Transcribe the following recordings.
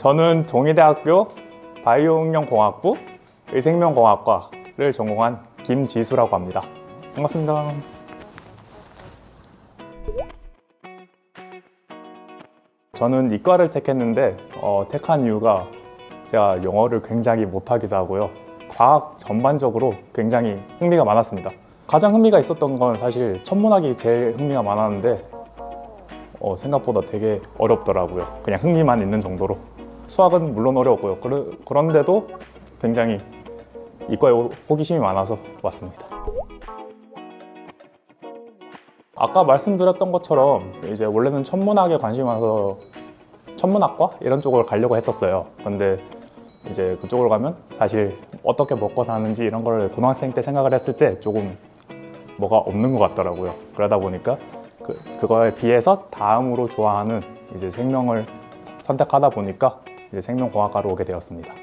저는 동의대학교 바이오응용공학부 의생명공학과를 전공한 김지수라고 합니다. 반갑습니다. 저는 이과를 택했는데 택한 이유가 제가 영어를 굉장히 못하기도 하고요. 과학 전반적으로 굉장히 흥미가 많았습니다. 가장 흥미가 있었던 건 사실 천문학이 제일 흥미가 많았는데 생각보다 되게 어렵더라고요. 그냥 흥미만 있는 정도로. 수학은 물론 어려웠고요. 그런데도 굉장히 이과에 호기심이 많아서 왔습니다. 아까 말씀드렸던 것처럼 이제 원래는 천문학에 관심이 많아서 천문학과 이런 쪽으로 가려고 했었어요. 근데 이제 그쪽으로 가면 사실 어떻게 먹고 사는지 이런 걸 고등학생 때 생각을 했을 때 조금 뭐가 없는 것 같더라고요. 그러다 보니까 그거에 비해서 다음으로 좋아하는 이제 생명을 선택하다 보니까 이제 생명공학과로 오게 되었습니다.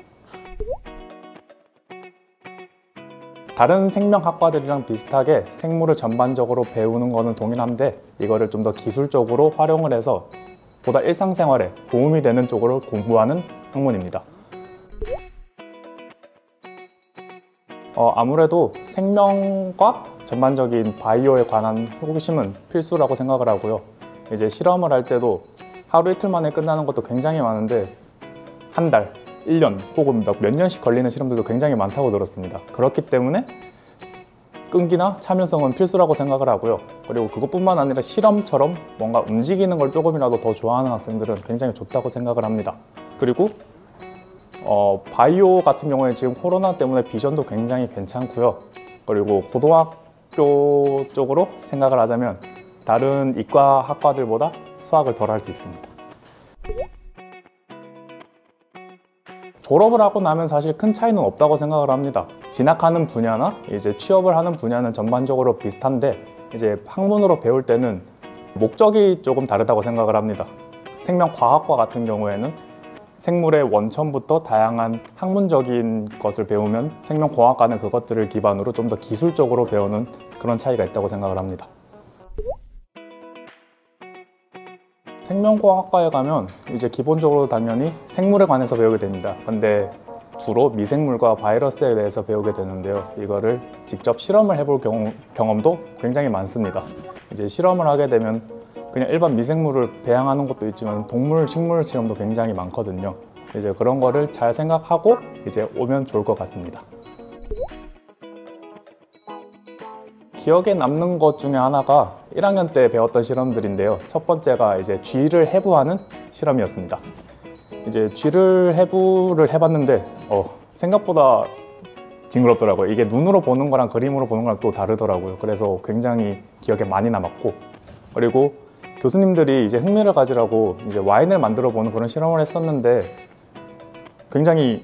다른 생명학과들이랑 비슷하게 생물을 전반적으로 배우는 거는 동일한데 이거를 좀 더 기술적으로 활용을 해서 보다 일상생활에 도움이 되는 쪽으로 공부하는 학문입니다. 아무래도 생명과 전반적인 바이오에 관한 호기심은 필수라고 생각을 하고요. 이제 실험을 할 때도 하루 이틀 만에 끝나는 것도 굉장히 많은데 한 달, 1년 혹은 몇 년씩 걸리는 실험들도 굉장히 많다고 들었습니다. 그렇기 때문에 끈기나 참여성은 필수라고 생각을 하고요. 그리고 그것뿐만 아니라 실험처럼 뭔가 움직이는 걸 조금이라도 더 좋아하는 학생들은 굉장히 좋다고 생각을 합니다. 그리고 바이오 같은 경우에 지금 코로나 때문에 비전도 굉장히 괜찮고요. 그리고 고등학교 쪽으로 생각을 하자면 다른 이과 학과들보다 수학을 덜 할 수 있습니다. 졸업을 하고 나면 사실 큰 차이는 없다고 생각을 합니다. 진학하는 분야나 이제 취업을 하는 분야는 전반적으로 비슷한데 이제 학문으로 배울 때는 목적이 조금 다르다고 생각을 합니다. 생명과학과 같은 경우에는 생물의 원천부터 다양한 학문적인 것을 배우면 생명공학과는 그것들을 기반으로 좀 더 기술적으로 배우는 그런 차이가 있다고 생각을 합니다. 생명공학과에 가면 이제 기본적으로 당연히 생물에 관해서 배우게 됩니다. 근데 주로 미생물과 바이러스에 대해서 배우게 되는데요. 이거를 직접 실험을 해볼 경험도 굉장히 많습니다. 이제 실험을 하게 되면 그냥 일반 미생물을 배양하는 것도 있지만 동물, 식물 실험도 굉장히 많거든요. 이제 그런 거를 잘 생각하고 이제 오면 좋을 것 같습니다. 기억에 남는 것 중에 하나가 1학년 때 배웠던 실험들인데요. 첫 번째가 이제 쥐를 해부하는 실험이었습니다. 이제 쥐를 해부를 해봤는데 생각보다 징그럽더라고요. 이게 눈으로 보는 거랑 그림으로 보는 거랑 또 다르더라고요. 그래서 굉장히 기억에 많이 남았고, 그리고 교수님들이 이제 흥미를 가지라고 이제 와인을 만들어 보는 그런 실험을 했었는데 굉장히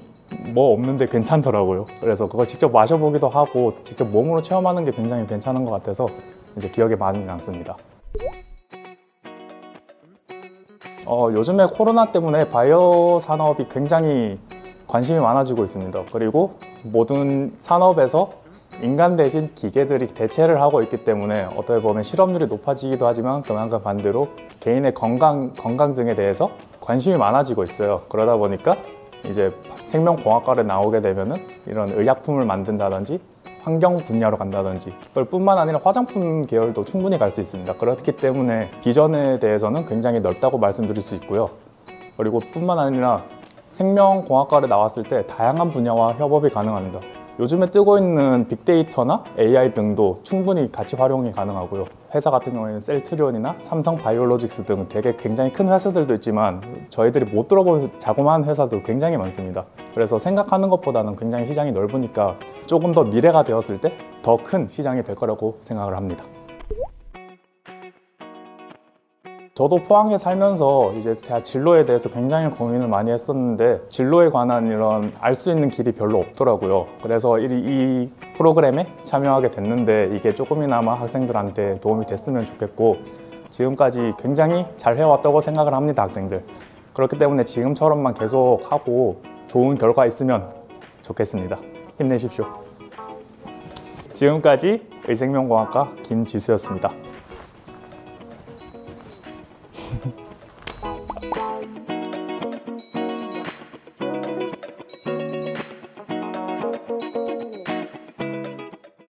뭐 없는데 괜찮더라고요. 그래서 그걸 직접 마셔보기도 하고 직접 몸으로 체험하는 게 굉장히 괜찮은 것 같아서 이제 기억에 많이 남습니다. 요즘에 코로나 때문에 바이오 산업이 굉장히 관심이 많아지고 있습니다. 그리고 모든 산업에서 인간 대신 기계들이 대체를 하고 있기 때문에 어떻게 보면 실업률이 높아지기도 하지만 그만큼 반대로 개인의 건강 등에 대해서 관심이 많아지고 있어요. 그러다 보니까 이제 생명공학과를 나오게 되면은 이런 의약품을 만든다든지 환경 분야로 간다든지 그걸 뿐만 아니라 화장품 계열도 충분히 갈 수 있습니다. 그렇기 때문에 비전에 대해서는 굉장히 넓다고 말씀드릴 수 있고요. 그리고 뿐만 아니라 생명공학과를 나왔을 때 다양한 분야와 협업이 가능합니다. 요즘에 뜨고 있는 빅데이터나 AI 등도 충분히 같이 활용이 가능하고요. 회사 같은 경우에는 셀트리온이나 삼성 바이오로직스 등 되게 굉장히 큰 회사들도 있지만 저희들이 못 들어본 자그마한 회사도 굉장히 많습니다. 그래서 생각하는 것보다는 굉장히 시장이 넓으니까 조금 더 미래가 되었을 때 더 큰 시장이 될 거라고 생각을 합니다. 저도 포항에 살면서 이제 대학 진로에 대해서 굉장히 고민을 많이 했었는데 진로에 관한 이런 알 수 있는 길이 별로 없더라고요. 그래서 이 프로그램에 참여하게 됐는데 이게 조금이나마 학생들한테 도움이 됐으면 좋겠고 지금까지 굉장히 잘 해왔다고 생각을 합니다, 학생들. 그렇기 때문에 지금처럼만 계속 하고 좋은 결과 있으면 좋겠습니다. 힘내십시오. 지금까지 의생명공학과 김지수였습니다.